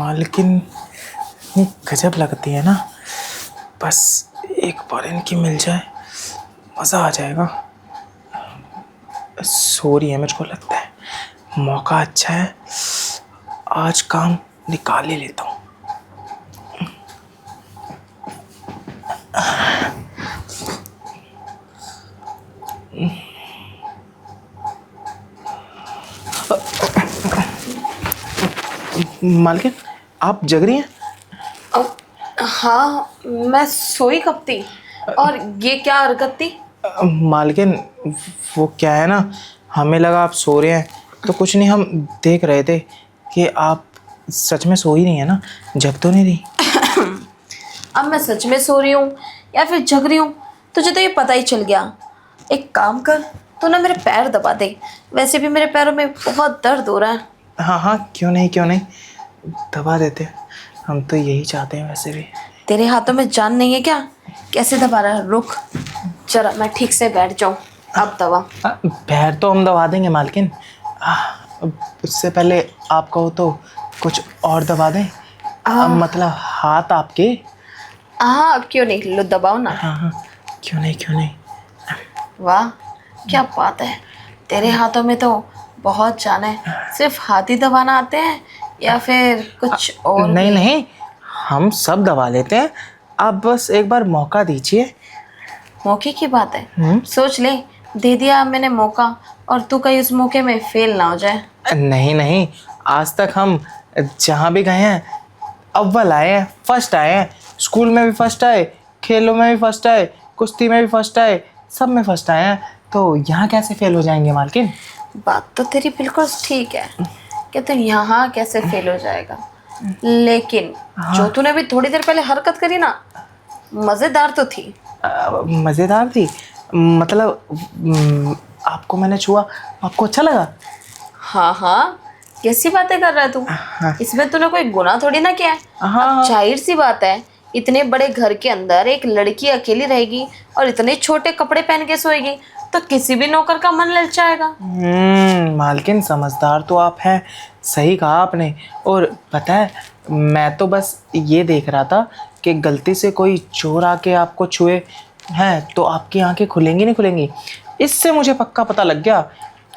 मालकिन इतनी गजब लगती है ना, बस एक बार इनकी मिल जाए मज़ा आ जाएगा। सो रही है, मुझको लगता है मौका अच्छा है, आज काम निकाल ही लेता हूँ। मालकिन, आप जग रही हैं? हाँ, मैं सोई कब थी और ये क्या हरकत थी? मालकिन, वो क्या है ना, हमें लगा आप सो रहे हैं तो कुछ नहीं, हम देख रहे थे कि आप सच में सो ही नहीं है ना, जग तो नहीं रही। अब मैं सच में सो रही हूँ या फिर जग रही हूँ तुझे तो ये पता ही चल गया। एक काम कर, तू ना मेरे पैर दबा दे, वैसे भी मेरे पैरों में बहुत दर्द हो रहा है। हाँ हाँ, क्यों नहीं, दबा देते, हम तो यही चाहते हैं वैसे भी। तेरे हाथों में जान नहीं है क्या? कैसे दबा रहा है? रुक जरा, मैं ठीक से बैठ जाऊँ, अब दबा। पैर तो हम दबा देंगे मालकिन, उससे पहले आप कहो तो कुछ और दबा दें। मतलब हाथ आपके। हाँ, क्यों नहीं, लो दबाओ ना। हाँ, क्यों नहीं। वाह, क्या बात है, तेरे हाथों में तो बहुत जान है। सिर्फ हाथ ही दबाना आते हैं या फिर कुछ और भी? नहीं, हम सब दबा लेते हैं, आप बस एक बार मौका दीजिए। मौके की बात है, सोच ले, दे दिया मैंने मौका और तू कहीं उस मौके में फेल ना हो जाए। नहीं, आज तक हम जहाँ भी गए हैं अव्वल आए हैं, फर्स्ट आए हैं। स्कूल में भी फर्स्ट आए, खेलों में भी फर्स्ट आए, कुश्ती में भी फर्स्ट आए, सब में फर्स्ट आए हैं, तो यहाँ कैसे फेल हो जाएंगे मालकिन? बात तो तेरी बिल्कुल ठीक है कि तू यहाँ कैसे फेल हो जाएगा, लेकिन जो तूने अभी थोड़ी देर पहले हरकत करी ना, मजेदार तो थी। मज़ेदार थी? मतलब आपको मैंने छुआ, आपको अच्छा लगा? हाँ, कैसी बातें कर रहा है तू? इसमें तूने कोई गुनाह थोड़ी ना किया है। हाँ। अब जाहिर सी बात है, इतने बड़े घर के अंदर एक लड़की अकेली रहेगी और इतने छोटे कपड़े पहन के सोएगी तो किसी भी नौकर का मन ललचाएगा। मालकिन, समझदार तो आप हैं, सही कहा आपने। और पता है, मैं तो बस ये देख रहा था कि गलती से कोई चोर आके आपको छुए हैं तो आपकी आंखें खुलेंगी नहीं खुलेंगी। इससे मुझे पक्का पता लग गया,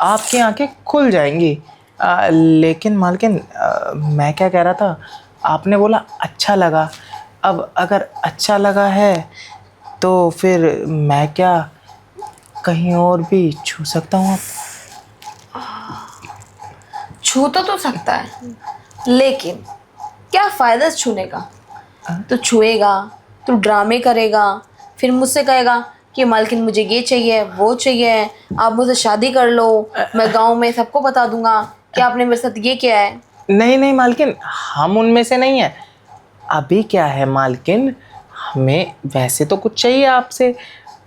आपकी आंखें खुल जाएंगी। लेकिन मालकिन, मैं क्या कह रहा था, आपने बोला अच्छा लगा। अब अगर अच्छा लगा है तो फिर मैं क्या कहीं और भी छू सकता हूँ? छू तो सकता है, लेकिन क्या फायदा छूने का? तू छुएगा, तू ड्रामे करेगा, फिर मुझसे कहेगा कि मालकिन मुझे ये चाहिए वो चाहिए, आप मुझसे शादी कर लो, मैं गांव में सबको बता दूंगा कि आपने मेरे साथ ये किया है। नहीं मालकिन, हम उनमें से नहीं है। अभी क्या है मालकिन, हमें वैसे तो कुछ चाहिए आपसे,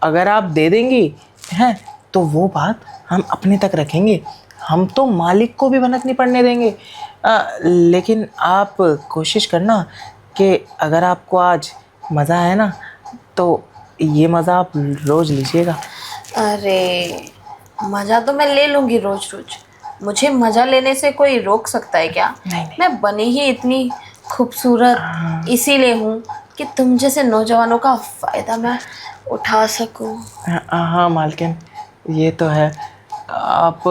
अगर आप दे देंगी हैं तो वो बात हम अपने तक रखेंगे, हम तो मालिक को भी भनक नहीं पड़ने देंगे। लेकिन आप कोशिश करना कि अगर आपको आज मज़ा आया ना तो ये मज़ा आप रोज़ लीजिएगा। अरे, मज़ा तो मैं ले लूँगी रोज रोज, मुझे मज़ा लेने से कोई रोक सकता है क्या? नहीं। मैं बनी ही इतनी खूबसूरत इसीलिए हूँ कि तुम जैसे नौजवानों का फ़ायदा मैं उठा सकूँ। हाँ मालकिन, ये तो है, आप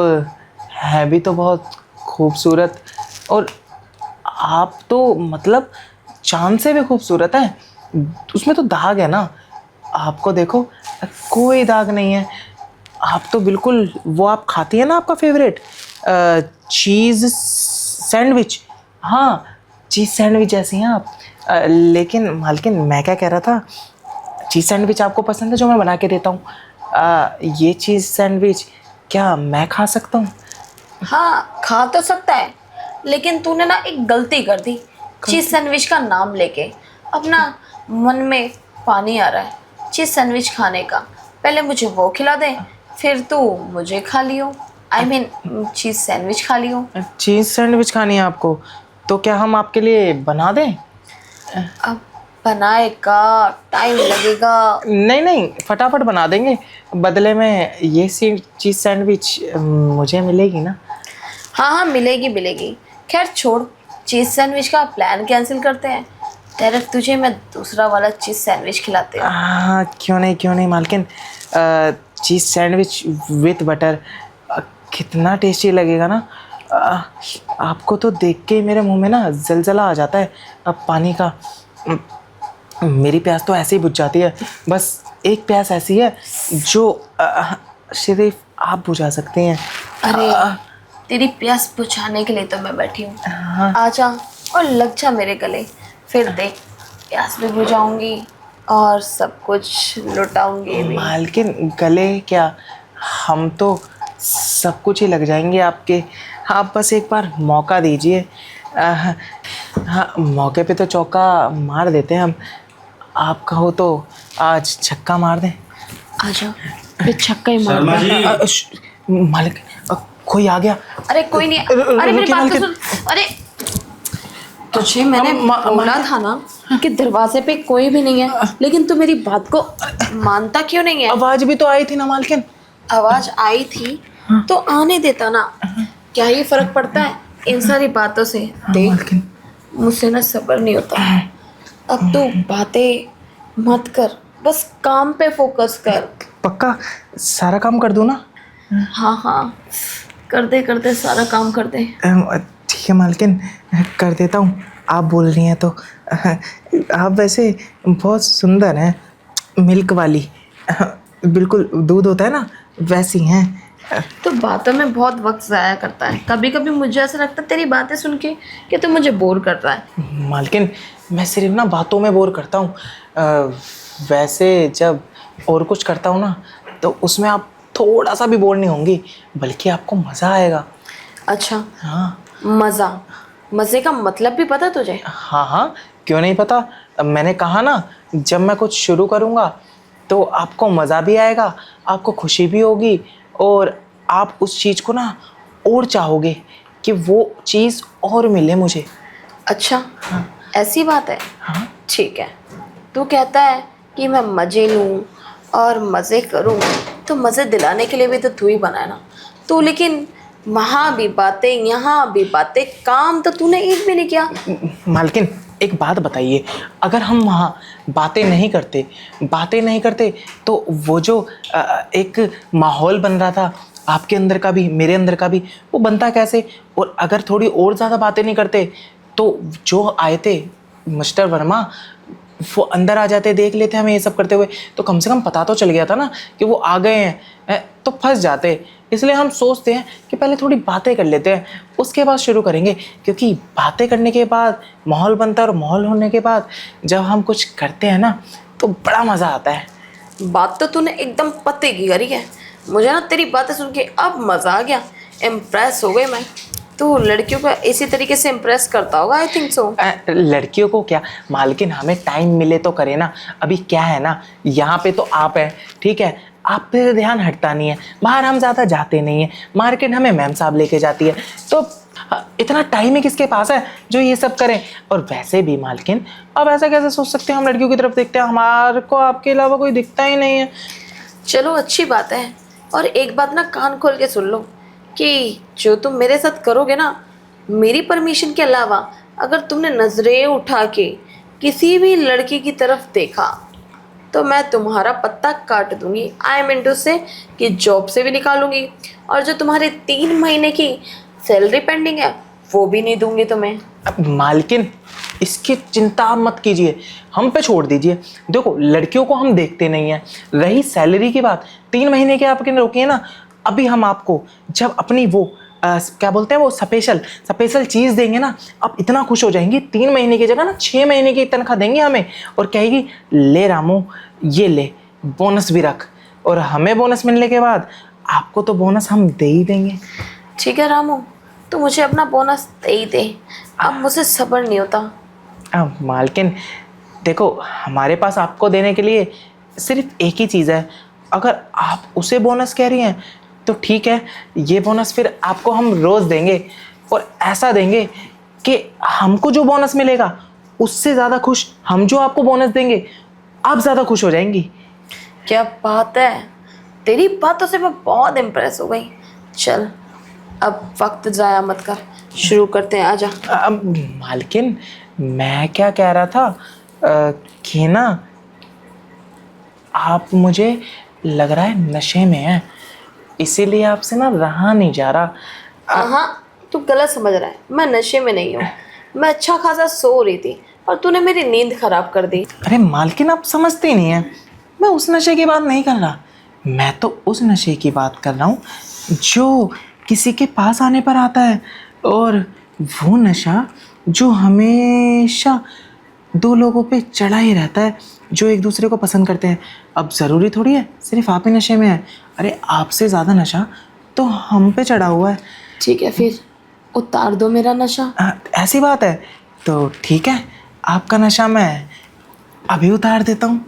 हैं भी तो बहुत खूबसूरत, और आप तो मतलब चांद से भी खूबसूरत हैं। उसमें तो दाग है ना, आपको देखो कोई दाग नहीं है। आप तो बिल्कुल, वो आप खाती है ना आपका फेवरेट चीज़ सैंडविच, हाँ चीज़ सैंडविच जैसी हैं आप। लेकिन मालकिन, मैं क्या कह रहा था, चीज़ सैंडविच आपको पसंद है जो मैं बना के देता हूँ? ये चीज़ सैंडविच क्या मैं खा सकता हूँ? हाँ, खा तो सकता है, लेकिन तूने ना एक गलती कर दी। चीज़ सैंडविच का नाम लेके अब ना मन में पानी आ रहा है चीज़ सैंडविच खाने का। पहले मुझे वो खिला दे, फिर तू मुझे खा लियो, आई मीन चीज़ सैंडविच खा लियो। चीज़ सैंडविच खानी है आपको, तो क्या हम आपके लिए बना दें? अब बनाएगा, टाइम लगेगा। नहीं, फटाफट बना देंगे, बदले में ये सी चीज़ सैंडविच मुझे मिलेगी ना? हाँ, मिलेगी। खैर छोड़, चीज़ सैंडविच का प्लान कैंसिल करते हैं। डायरेक्ट तुझे मैं दूसरा वाला चीज़ सैंडविच खिलाते हैं। हाँ क्यों नहीं मालकिन, चीज़ सैंडविच विथ बटर कितना टेस्टी लगेगा ना। आपको तो देख के ही मेरे मुंह में ना जलजला आ जाता है अब पानी का। मेरी प्यास तो ऐसे ही बुझ जाती है। बस एक प्यास ऐसी है जो सिर्फ आप बुझा सकते हैं। अरे तेरी प्यास बुझाने के लिए तो मैं बैठी हूँ। हाँ। आजा और लग जा मेरे गले, फिर देख प्यास भी बुझाऊंगी और सब कुछ लुटाऊंगी भी। मालकिन गले क्या, हम तो सब कुछ ही लग जाएंगे आपके। आप बस एक बार मौका दीजिए। हाँ मौके पे तो चौका मार देते हैं हम। आप कहो तो आज छक्का मार दें। आजा फिर छक्का ही मार। शर्मा जी, मालिक कोई आ गया। अरे कोई नहीं, अरे मेरी बात तो सुन। अरे तुझे मैंने बोला था ना कि दरवाजे पे कोई भी नहीं है, लेकिन तू मेरी बात को मानता क्यों नहीं है? आवाज भी तो आई थी ना मालकिन। आवाज आई थी तो आने देता ना, क्या ही फर्क पड़ता है इन सारी बातों से। देख मालकिन मुझसे ना सब्र नहीं होता। अब तू बातें मत कर, बस काम पे फोकस कर। पक्का सारा काम कर दूँ ना? हाँ हाँ कर दे सारा काम कर दे। ठीक है मालकिन, कर देता हूँ। आप बोल रही हैं तो। आप वैसे बहुत सुंदर हैं, मिल्क वाली, बिल्कुल दूध होता है ना वैसी हैं। तो बातों में बहुत वक्त ज़ाया करता है। कभी कभी मुझे ऐसा लगता है तेरी बातें सुन के कि तू मुझे बोर कर रहा है। मालकिन मैं सिर्फ ना बातों में बोर करता हूँ। वैसे जब और कुछ करता हूँ ना तो उसमें आप थोड़ा सा भी बोर नहीं होंगी, बल्कि आपको मज़ा आएगा। अच्छा हाँ मज़ा, मज़े का मतलब भी पता तुझे? हाँ क्यों नहीं पता। मैंने कहा ना, जब मैं कुछ शुरू करूँगा तो आपको मज़ा भी आएगा, आपको खुशी भी होगी और आप उस चीज़ को ना और चाहोगे कि वो चीज़ और मिले मुझे। अच्छा हाँ। ऐसी बात है। हाँ ठीक है, तू कहता है कि मैं मज़े लूँ और मज़े करूँ, तो मज़े दिलाने के लिए भी तो तू ही बना है ना। तू लेकिन वहाँ भी बातें यहाँ भी बातें, काम तो तूने एक भी नहीं किया। मालकिन एक बात बताइए, अगर हम वहाँ बातें नहीं करते तो वो जो एक माहौल बन रहा था आपके अंदर का भी मेरे अंदर का भी, वो बनता कैसे? और अगर थोड़ी और ज़्यादा बातें नहीं करते तो जो आए थे मिस्टर वर्मा वो अंदर आ जाते, देख लेते हमें ये सब करते हुए, तो कम से कम पता तो चल गया था ना कि वो आ गए हैं। तो फंस जाते। इसलिए हम सोचते हैं कि पहले थोड़ी बातें कर लेते हैं, उसके बाद शुरू करेंगे। क्योंकि बातें करने के बाद माहौल बनता है और माहौल होने के बाद जब हम कुछ करते हैं ना तो बड़ा मज़ा आता है। बात तो तूने एकदम पते की करी है। मुझे ना तेरी बातें सुन के अब मज़ा आ गया, इम्प्रेस हो गई मैं। तू लड़कियों को इसी तरीके से इम्प्रेस करता होगा, आई थिंक सो। लड़कियों को क्या मालकिन, हमें टाइम मिले तो करे ना। अभी क्या है ना, यहाँ पे तो आप हैं, ठीक है, आप पे ध्यान हटता नहीं है। बाहर हम ज़्यादा जाते नहीं हैं, मार्केट हमें मैम साहब लेके जाती है, तो इतना टाइम ही किसके पास है जो ये सब करें। और वैसे भी मालकिन, अब ऐसा कैसे सोच सकते हैं हम लड़कियों की तरफ देखते हैं, हमारे को आपके अलावा कोई दिखता ही नहीं है। चलो अच्छी बात है। और एक बात ना कान खोल के सुन लो कि जो तुम मेरे साथ करोगे ना, मेरी परमिशन के अलावा अगर तुमने नजरें उठा के किसी भी लड़की की तरफ देखा तो मैं तुम्हारा पत्ता काट दूंगी। आई एम इनटू से कि जॉब से भी निकालूंगी, और जो तुम्हारे 3 महीने की सैलरी पेंडिंग है वो भी नहीं दूंगी तुम्हें। अब मालकिन इसकी चिंता आप मत कीजिए, हम पे छोड़ दीजिए। देखो लड़कियों को हम देखते नहीं हैं। रही सैलरी की बात, 3 महीने के आपके रोकिए ना, अभी हम आपको जब अपनी वो क्या बोलते हैं वो स्पेशल चीज़ देंगे ना, आप इतना खुश हो जाएंगी। 3 महीने की जगह ना 6 महीने की तनख्वाह देंगे हमें, और कहेगी ले रामू ये ले, बोनस भी रख। और हमें बोनस मिलने के बाद आपको तो बोनस हम दे ही देंगे। ठीक है रामू, तो मुझे अपना बोनस दे ही दे, अब मुझे सब्र नहीं होता। मालकिन देखो, हमारे पास आपको देने के लिए सिर्फ एक ही चीज़ है। अगर आप उसे बोनस कह रही हैं तो ठीक है, ये बोनस फिर आपको हम रोज़ देंगे, और ऐसा देंगे कि हमको जो बोनस मिलेगा उससे ज़्यादा खुश हम जो आपको बोनस देंगे आप ज़्यादा खुश हो जाएंगी। क्या बात है, तेरी बातों से मैं बहुत इम्प्रेस हो गई। चल अब वक्त ज़ाया मत कर, शुरू करते हैं, आजा। अब मालकिन मैं क्या कह रहा था कि ना आप, मुझे लग रहा है नशे में है, इसीलिए आपसे ना रहा नहीं जा रहा। हाँ, तू गलत समझ रहा है, मैं नशे में नहीं हूँ। मैं अच्छा खासा सो रही थी और तूने मेरी नींद खराब कर दी। अरे मालकिन आप समझते ही नहीं है, मैं उस नशे की बात नहीं कर रहा, मैं तो उस नशे की बात कर रहा हूँ जो किसी के पास आने पर आता है, और वो नशा जो हमेशा दो लोगों पे चढ़ा ही रहता है जो एक दूसरे को पसंद करते हैं। अब ज़रूरी थोड़ी है सिर्फ आप ही नशे में है, अरे आपसे ज़्यादा नशा तो हम पे चढ़ा हुआ है। ठीक है, फिर उतार दो मेरा नशा। ऐसी बात है तो ठीक है, आपका नशा मैं अभी उतार देता हूँ।